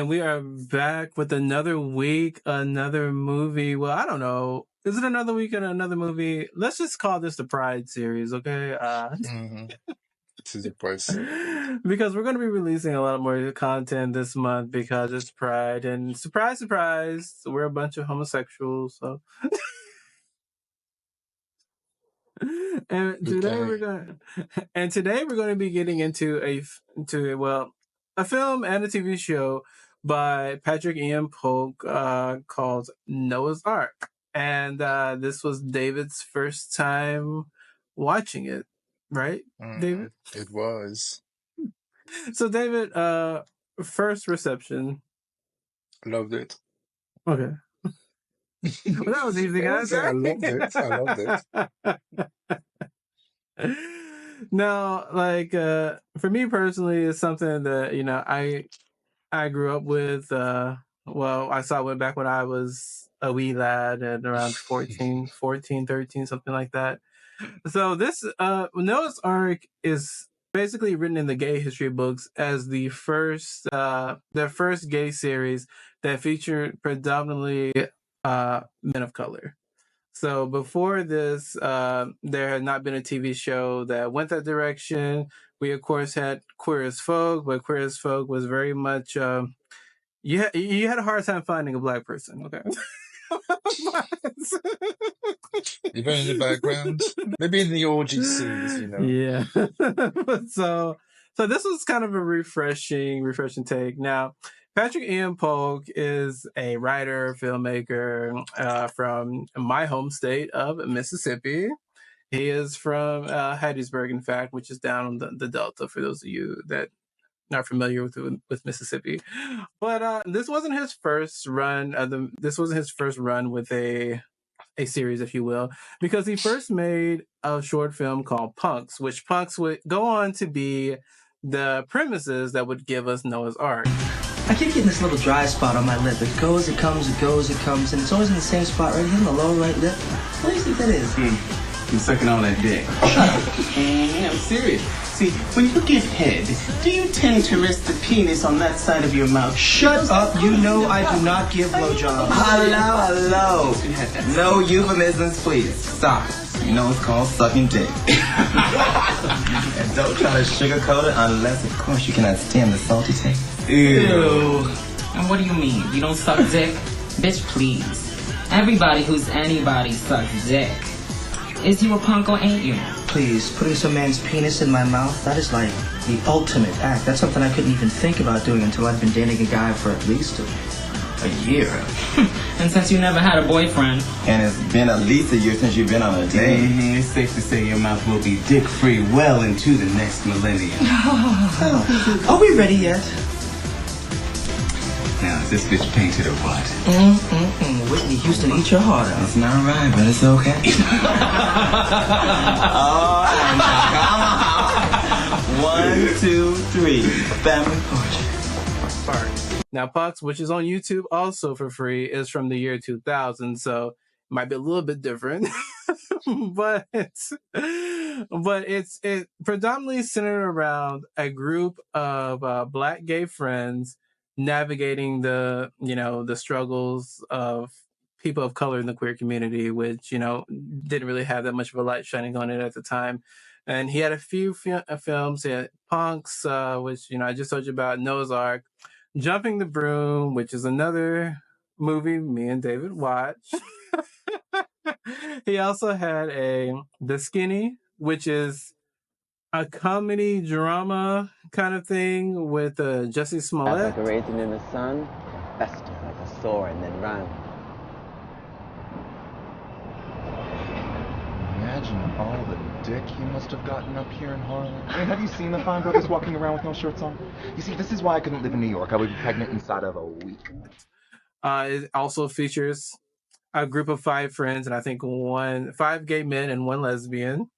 And we are back with another week, another movie. Well, I don't know. Is it another week and another movie? Let's just call this the Pride series, okay? This is a Pride series. Because we're going to be releasing a lot more content this month because it's Pride. And surprise, surprise, we're a bunch of homosexuals. So, and today we're going to be getting into a film and a TV show by Patrick Ian Polk called Noah's Ark. And this was David's first time watching it, right, David? It was. So, David, first reception. Loved it. Okay. Well, that was easy, guys. I loved it. Now, like, for me personally, it's something that, I grew up with. I saw it back when I was a wee lad at around 14, 13, something like that. So this, Noah's Ark is basically written in the gay history books as the first gay series that featured predominantly men of color. So before this, there had not been a TV show that went that direction. We, of course, had Queer as Folk, but Queer as Folk was very much... you had a hard time finding a Black person, okay? Even in the background, maybe in the orgy scenes, Yeah. So this was kind of a refreshing take. Now, Patrick Ian Polk is a writer, filmmaker from my home state of Mississippi. He is from Hattiesburg, in fact, which is down on the Delta, for those of you that not familiar with Mississippi. But this wasn't his first run. This wasn't his first run with a series, if you will, because he first made a short film called Punks, which Punks would go on to be the premises that would give us Noah's Ark. I keep getting this little dry spot on my lip. It goes, it comes, it goes, it comes, and it's always in the same spot right here in the lower right lip. What do you think that is? You're sucking on that dick. I'm serious. See, when you give head, do you tend to rest the penis on that side of your mouth? Shut up. You know I do not give blowjobs. Hello. No euphemisms, please. Stop. You know it's called sucking dick. And don't try to sugarcoat it unless, of course, you cannot stand the salty taste. Ew. And what do you mean? You don't suck dick? Bitch, please. Everybody who's anybody sucks dick. Is you a punk or ain't you? Please, putting some man's penis in my mouth, that is like the ultimate act. That's something I couldn't even think about doing until I'd been dating a guy for at least a year. And since you never had a boyfriend. And it's been at least a year since you've been on a date. It's safe to say your mouth will be dick-free well into the next millennium. Are we ready yet? Now, is this bitch painted or what? Whitney Houston, eat your heart out. It's not right, but it's okay. Oh, come on. 1, 2, 3. Family portrait. Now, Punks, which is on YouTube also for free, is from the year 2000, so it might be a little bit different. but it's predominantly centered around a group of Black gay friends navigating the struggles of people of color in the queer community, which, didn't really have that much of a light shining on it at the time. And he had a few films. He had Punks, which, I just told you about, Noah's Ark, Jumping the Broom, which is another movie me and David watched. He also had The Skinny, which is a comedy drama kind of thing with Jussie Smollett. Like a raisin in the sun, fester like a sore and then round. Imagine all the dick he must have gotten up here in Harlem. I mean, have you seen the fine brothers walking around with no shirts on? You see, this is why I couldn't live in New York. I would be pregnant inside of a week. It also features a group of 5 friends, and I think 5 gay men and 1 lesbian.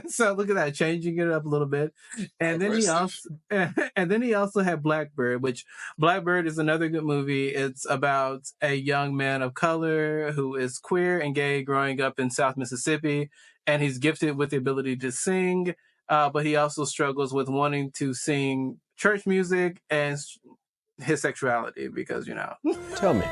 So look at that, changing it up a little bit. And then he also had Blackbird, which Blackbird is another good movie. It's about a young man of color who is queer and gay growing up in South Mississippi, and he's gifted with the ability to sing, but he also struggles with wanting to sing church music and his sexuality because Tell me,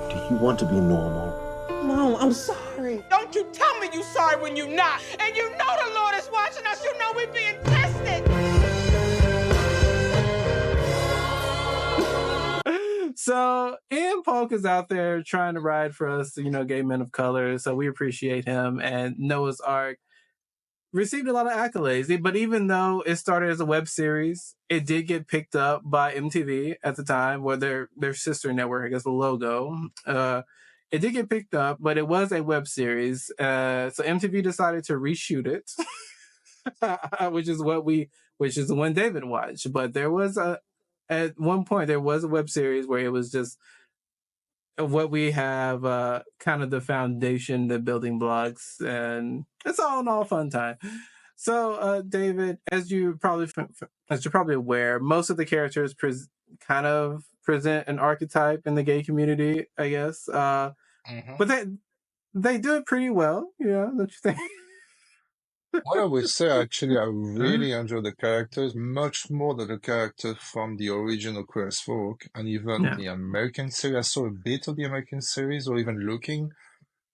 do you want to be normal? Mom, I'm sorry. Don't you tell me you sorry when you're not. And you know the Lord is watching us. You know we're being tested. So Ian Polk is out there trying to ride for us, gay men of color. So we appreciate him. And Noah's Ark received a lot of accolades. But even though it started as a web series, it did get picked up by MTV at the time, where their sister network, I guess the logo. It did get picked up, but it was a web series. So MTV decided to reshoot it, which is the one David watched. But there was at one point there was a web series where it was just what we have, kind of the foundation, the building blocks, and it's all in all fun time. So, David, as you're probably aware, most of the characters kind of present an archetype in the gay community, I guess. But they do it pretty well, don't you think? What I would say, actually, I really enjoy the characters much more than the characters from the original Queer as Folk and even the American series. I saw a bit of the American series, or even looking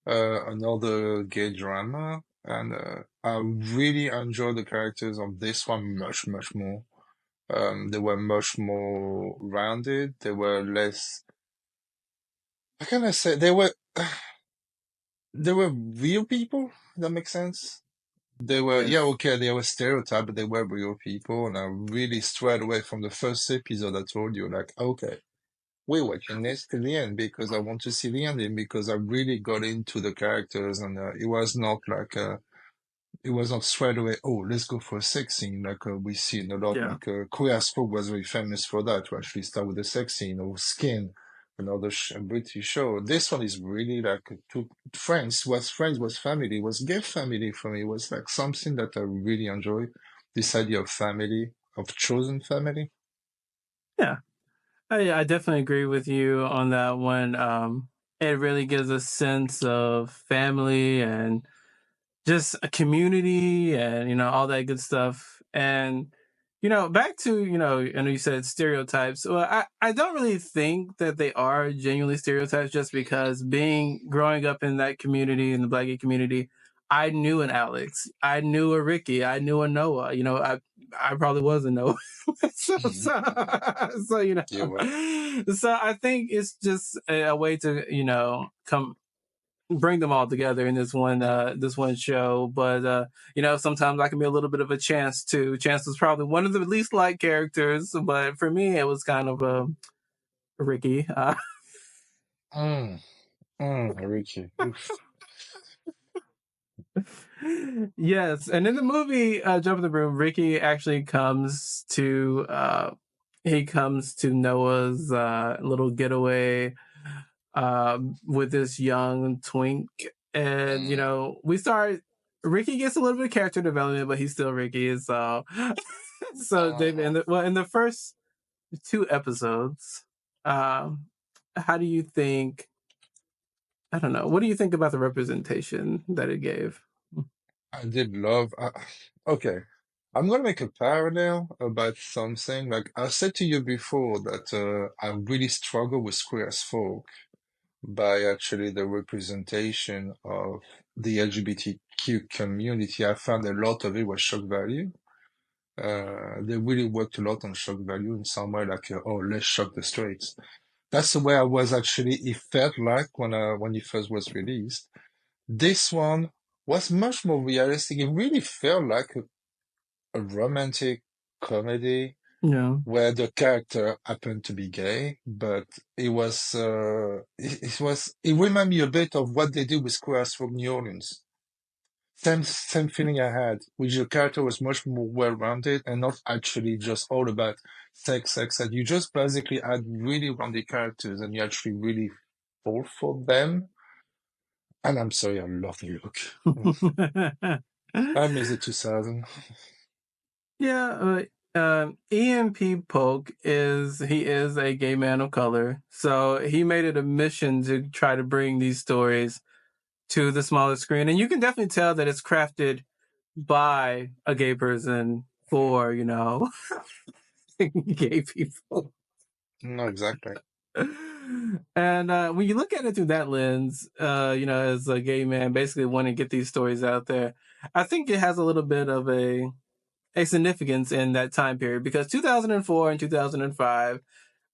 another gay drama, and I really enjoy the characters of this one much, much more. They were much more rounded. They were less. How can I say? They were real people. That makes sense. They were, Yes. okay, they were stereotyped, but they were real people. And I really straight away from the first episode, I told you, like, okay, we're watching this to the end because I want to see the ending because I really got into the characters and it was not like, it was not straight away, oh, let's go for a sex scene like we see in a lot. Yeah. Like Queer as Folk was very famous for that, to actually start with a sex scene, or Skin, another British show. This one is really like two friends was family, was gay family for me. It was like something that I really enjoy. This idea of family, of chosen family. Yeah, I definitely agree with you on that one. It really gives a sense of family and just a community and all that good stuff. And back to I know you said stereotypes. Well, I don't really think that they are genuinely stereotypes, just because growing up in that community, in the Black gay community, I knew an Alex, I knew a Ricky, I knew a Noah. I probably was a Noah. so so Yeah, well. so I think it's just a way to come bring them all together in this one show. But sometimes I can be a little bit of a Chance too. Chance was probably one of the least liked characters, but for me it was kind of Ricky. Ricky. Oof. Yes, and in the movie Jump in the Broom, Ricky actually comes to Noah's little getaway with this young twink, and Ricky gets a little bit of character development, but he's still Ricky. So David, in the first 2 episodes, how do you think? I don't know. What do you think about the representation that it gave? I did love. Okay, I'm gonna make a parallel about something. Like I said to you before that I really struggle with Queer as Folk by actually the representation of the LGBTQ community. I found a lot of it was shock value. They really worked a lot on shock value in some way, like oh, let's shock the straights. That's the way I was actually. It felt like when it first was released. This one was much more realistic. It really felt like a romantic comedy where the character happened to be gay, but it was it reminded me a bit of what they did with Queer as Folk New Orleans. Same feeling I had, which the character was much more well-rounded and not actually just all about sex. That you just basically had really rounded characters and you actually really fall for them. And I'm sorry, I love New York. I miss the 2000. Yeah, Ian P. Polk is a gay man of color, so he made it a mission to try to bring these stories to the smaller screen, and you can definitely tell that it's crafted by a gay person for gay people. No, exactly. And when you look at it through that lens, as a gay man, basically wanting to get these stories out there, I think it has a little bit of a significance in that time period, because 2004 and 2005,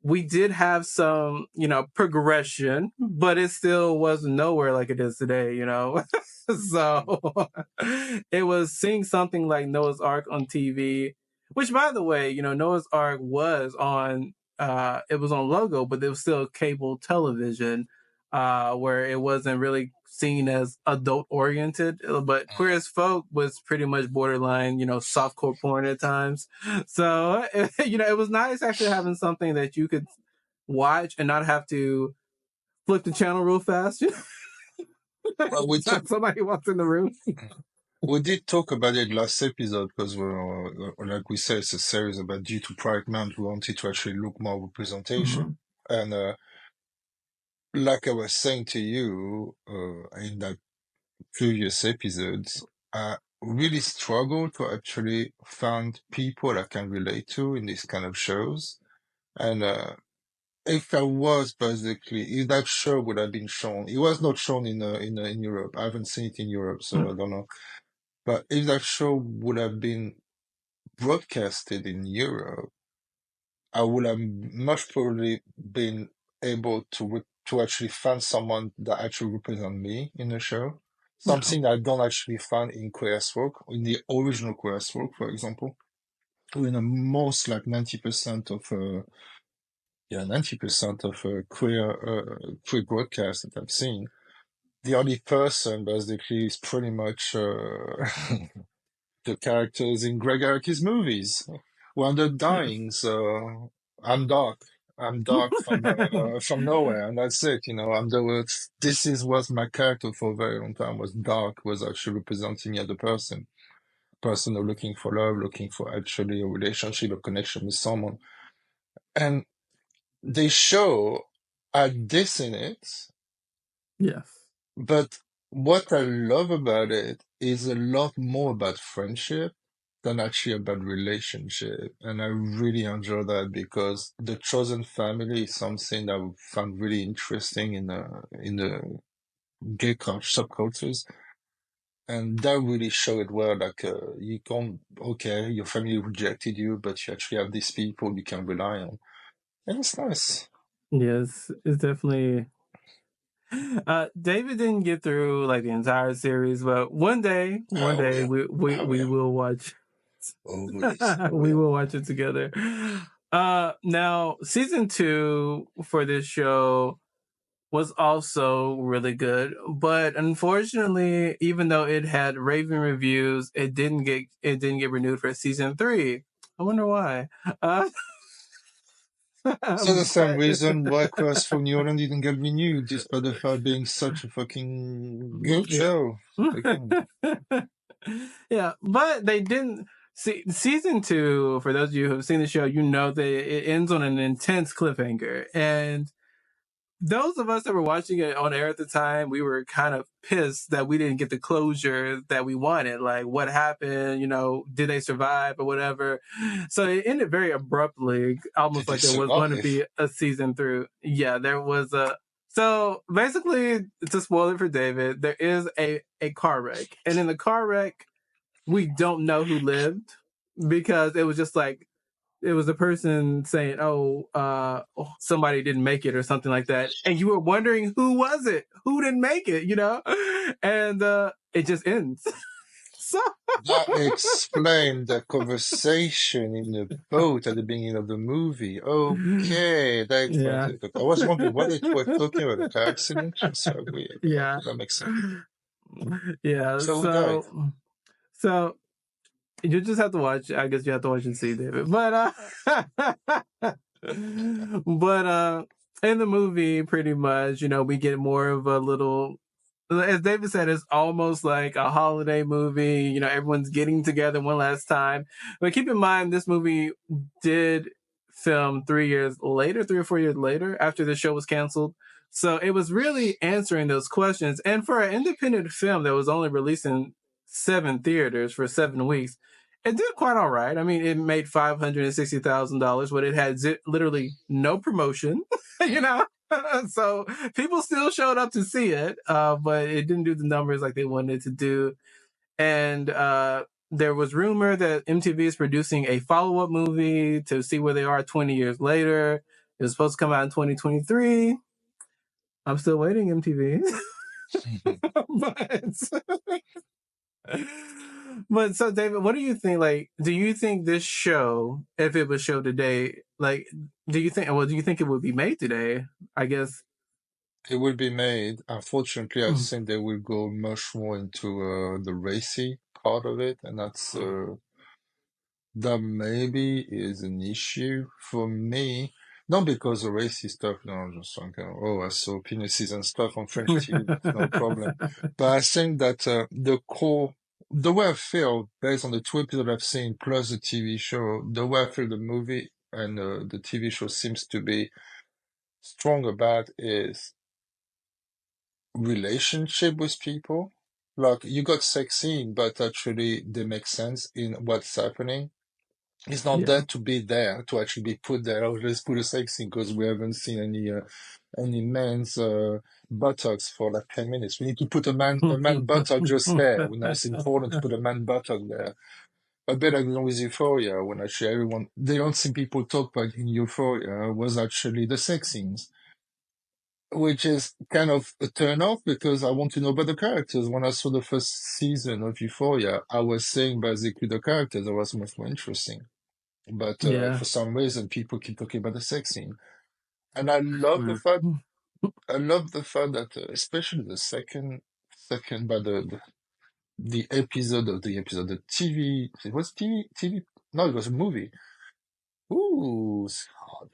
we did have some, progression, but it still was nowhere like it is today, So it was seeing something like Noah's Ark on TV, which, by the way, Noah's Ark was on, it was on Logo, but it was still cable television, where it wasn't really seen as adult oriented, but Queer as Folk was pretty much borderline, softcore porn at times. So, it was nice actually having something that you could watch and not have to flip the channel real fast. Well, we took Somebody walks in the room. we did talk about it last episode because like we said, it's a series about due to Pride Month, we wanted to actually look more representation. And like I was saying to you in that previous episodes, I really struggle to actually find people I can relate to in these kind of shows. And if that show would have been shown, it was not shown in Europe. I haven't seen it in Europe, so I don't know. But if that show would have been broadcasted in Europe, I would have much probably been able to actually find someone that actually represent me in the show. Something that I don't actually find in Queer as Folk, in the original Queer as Folk, for example. In the most like 90% of 90% of queer broadcasts that I've seen, the only person basically is pretty much the characters in Greg Arki's movies. When they're dying, so I'm dark. I'm dark from nowhere, and that's it. This is what my character for a very long time was. Dark was actually representing me as a person who looking for love, looking for actually a relationship, a connection with someone, and they show this in it. Yes. But what I love about it is a lot more about friendship than actually about relationship. And I really enjoy that because the chosen family is something that I found really interesting in the gay subcultures. And that really showed it well, like, you can't, okay, your family rejected you, but you actually have these people you can rely on. And it's nice. Yes, it's definitely. David didn't get through like the entire series, but one day we will watch. We will watch it together. Now season 2 for this show was also really good, but unfortunately, even though it had raving reviews, it didn't get renewed for season 3. I wonder why. So the same reason why Quest from New Orleans didn't get renewed, despite the fact being such a fucking good show. Yeah, but they didn't see season 2. For those of you who have seen the show, that it ends on an intense cliffhanger, and those of us that were watching it on air at the time, we were kind of pissed that we didn't get the closure that we wanted. Like, what happened? Did they survive or whatever? So it ended very abruptly, almost like there was going to be a season 3. Yeah, there was a. So basically, to spoil it for David, there is a car wreck. And in the car wreck, we don't know who lived, because it was just like, it was a person saying, somebody didn't make it or something like that. And you were wondering, who was it? Who didn't make it, And it just ends. So that explained the conversation in the boat at the beginning of the movie. Okay, that explains it. I was wondering what they were talking about, a car accident. So weird. Yeah, that makes sense. Yeah, so you just have to watch. I guess you have to watch and see, David. But in the movie, pretty much, we get more of a little. As David said, it's almost like a holiday movie. Everyone's getting together one last time. But keep in mind, this movie did film 3 or 4 years later, after the show was canceled. So it was really answering those questions. And for an independent film that was only released in 7 theaters for 7 weeks, it did quite all right. I mean, it made $560,000, but it had literally no promotion, you know. So people still showed up to see it, but it didn't do the numbers like they wanted to do. And there was rumor that MTV is producing a follow-up movie to see where they are 20 years later. It was supposed to come out in 2023. I'm still waiting, MTV. But so David, what do you think? Like, do you think this show, if it was shown today, like, do you think it would be made today? I guess It will be made. Unfortunately, I think they will go much more into the racy part of it, and that maybe is an issue for me. Not because of racy stuff, no, I'm just thinking, oh, I saw penises and stuff on French TV, that's no problem. But I think that the way I feel, based on the 2 episodes I've seen, plus the TV show, the way I feel the movie and the TV show seems to be strong about is relationship with people. Like, you got sex scene, but actually they make sense in what's happening. It's not there to be there, to actually be put there. Oh, let's put a sex scene because we haven't seen any men's buttocks for like 10 minutes. We need to put a man buttock just there. You know, it's important to put a man buttock there. I bet along with Euphoria, when actually they don't see people talk about in Euphoria, was actually the sex scenes, which is kind of a turn off because I want to know about the characters. When I saw the first season of Euphoria, I was saying basically the characters that was much more interesting. But for some reason, people keep talking about the sex scene, and I love the fact. I love the fact that, especially the second, but the episode of the episode, the TV. It was TV. No, it was a movie. Ooh, it's hard.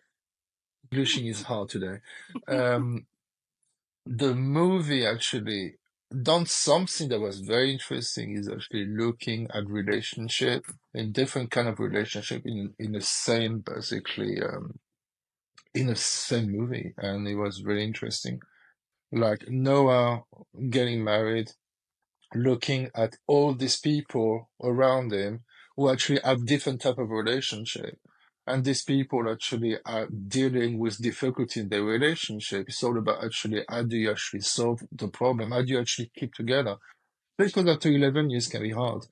Englishing is hard today. The movie actually done something that was very interesting. Is actually looking at relationship, in different kind of relationship in the same basically. In the same movie, and it was really interesting. Like Noah getting married, looking at all these people around him who actually have different type of relationship, and these people actually are dealing with difficulty in their relationship. It's all about actually how do you actually solve the problem? How do you actually keep together? Because after 11 years can be hard.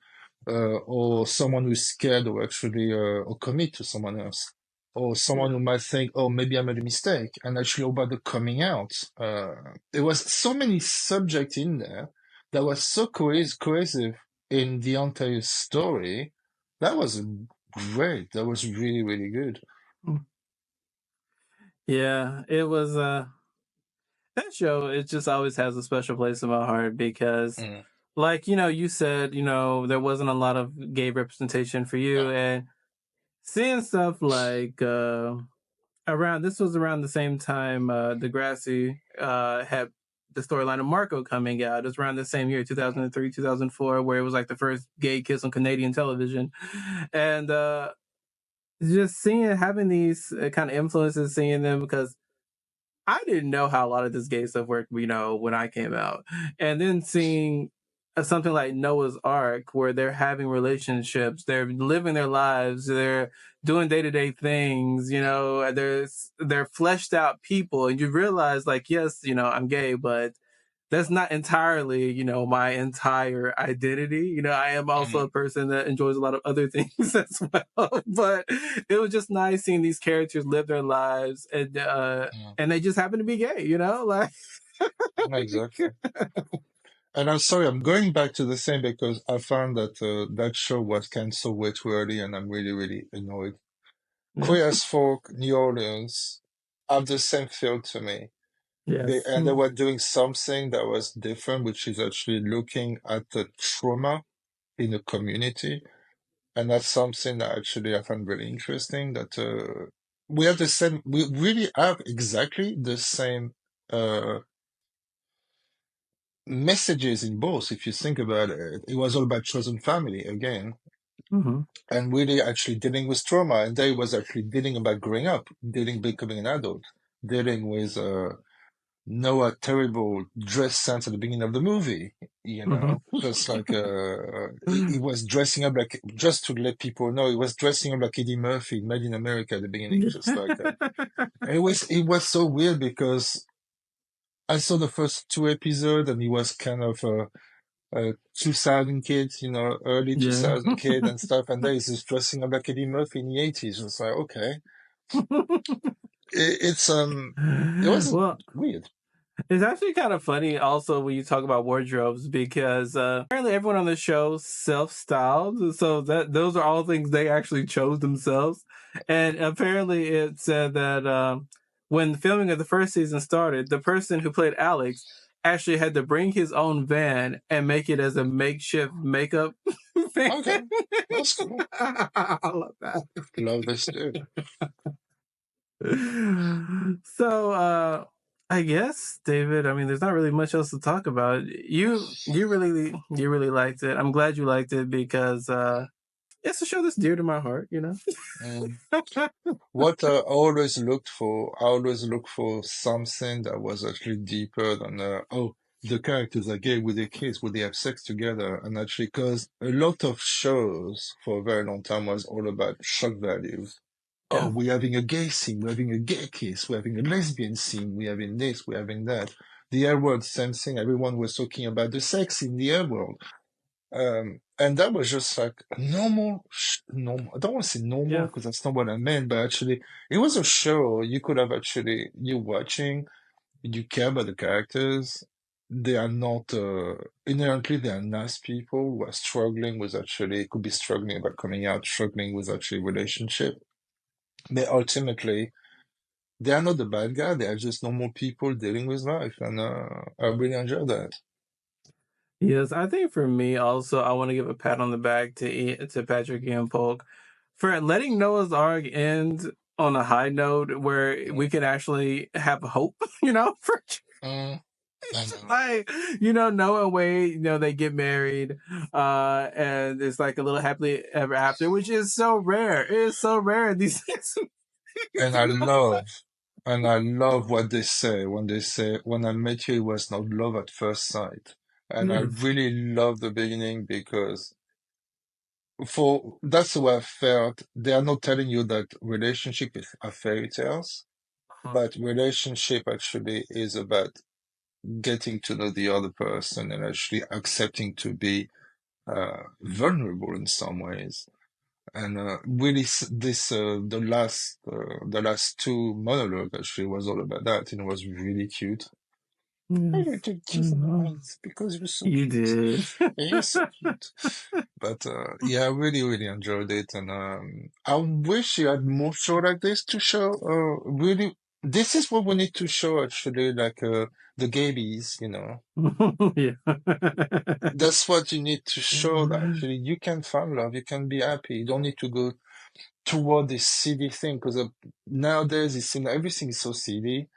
Or someone who's scared or actually or commit to someone else, or someone who might think, oh, maybe I made a mistake, and actually about the coming out. There was so many subjects in there that was so cohesive in the entire story. That was great. That was really, really good. Yeah, it was that show, it just always has a special place in my heart because like, you said, there wasn't a lot of gay representation for you, and seeing stuff like this was around the same time Degrassi had the storyline of Marco coming out. It was around the same year, 2003, 2004, where it was like the first gay kiss on Canadian television. And just having these kind of influences, seeing them, because I didn't know how a lot of this gay stuff worked, when I came out. And then seeing something like Noah's Ark, where they're having relationships, they're living their lives, they're doing day-to-day things, they're fleshed out people. And you realize, like, yes, I'm gay, but that's not entirely, my entire identity. I am also a person that enjoys a lot of other things as well. But it was just nice seeing these characters live their lives, and they just happen to be gay, like. Exactly. And I'm sorry, I'm going back to the same because I found that that show was canceled way too early, and I'm really, really annoyed. Queer as Folk, New Orleans, have the same feel to me. Yes. And they were doing something that was different, which is actually looking at the trauma in the community. And that's something that actually I find really interesting, that we really have exactly the same messages in both. If you think about it, it was all about chosen family again. And really actually dealing with trauma. And they was actually dealing about growing up, becoming an adult, dealing with Noah terrible dress sense at the beginning of the movie, you know, just like he was dressing up like, just to let people know, he was dressing up like Eddie Murphy, Made in America at the beginning, just like it was so weird because I saw the first 2 episodes and he was kind of a 2000 kid, you know, early 2000 kid and stuff, and then he's just dressing up like Eddie Murphy in the 80s. It's like, okay, it was Well, weird. it's actually kind of funny also when you talk about wardrobes because apparently everyone on the show self-styled, so that those are all things they actually chose themselves. And apparently it said that when filming of the first season started, the person who played Alex actually had to bring his own van and make it as a makeshift makeup van. Okay, that's cool. I love that. Love this too. So I guess, David, I mean there's not really much else to talk about. You really liked it. I'm glad you liked it because it's a show that's dear to my heart, you know. What I always look for something that was actually deeper than the characters are gay with their kids, would they have sex together? And actually, because a lot of shows for a very long time was all about shock values. Yeah. Oh, we're having a gay scene, we're having a gay kiss, we're having a lesbian scene, we're having this, we're having that. The L world, same thing. Everyone was talking about the sex in the L world. And that was just like normal. I don't want to say normal because that's not what I meant, but actually, it was a show you could have actually, you watching, you care about the characters. They are not, inherently, they are nice people who are struggling with actually, could be struggling about coming out, struggling with actually relationship. But ultimately, they are not the bad guy. They are just normal people dealing with life. And I really enjoy that. Yes, I think for me also, I want to give a pat on the back to Patrick and Polk for letting Noah's Ark end on a high note where we can actually have hope, you know, for like, you know, Noah and Wade, you know, they get married, and it's like a little happily ever after, which is so rare. It is so rare these days. And I love what they say when they say, when I met you, it was not love at first sight. And I really love the beginning because that's the way I felt. They are not telling you that relationship are fairy tales, but relationship actually is about getting to know the other person and actually accepting to be vulnerable in some ways. And really, the last two monologue actually was all about that, and it was really cute. I got to kiss my eyes because you're so You cute. did. You're so cute. But yeah, I really, really enjoyed it, and I wish you had more show like this to show. Really, this is what we need to show actually, like the gabies, you know. Yeah. That's what you need to show. That actually, you can find love, you can be happy. You don't need to go toward this seedy thing because nowadays it seems everything is so seedy.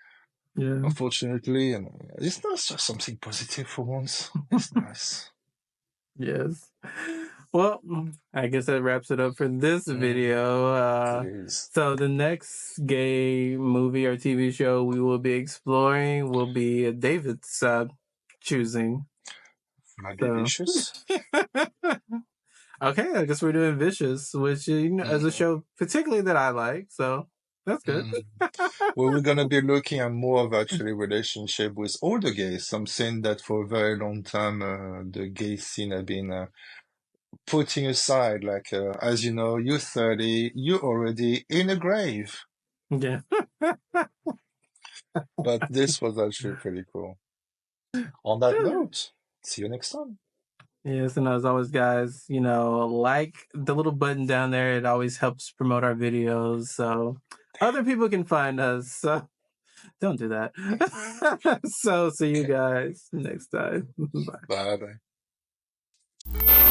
Yeah. Unfortunately, and it's not just something positive for once. It's nice. Yes. Well, I guess that wraps it up for this video. So the next gay movie or TV show we will be exploring will be David's choosing. Might be vicious. Okay, I guess we're doing Vicious, which you know, is a show particularly that I like. So that's good. Well, we're gonna be looking at more of actually relationship with all the gays. Something that for a very long time the gay scene have been putting aside. Like as you know, you're 30, you're already in a grave. Yeah. But this was actually pretty cool. On that note, see you next time. Yes, and as always, guys, you know, like the little button down there. It always helps promote our videos, so other people can find us. So don't do that. So see you guys next time. Bye. Bye bye.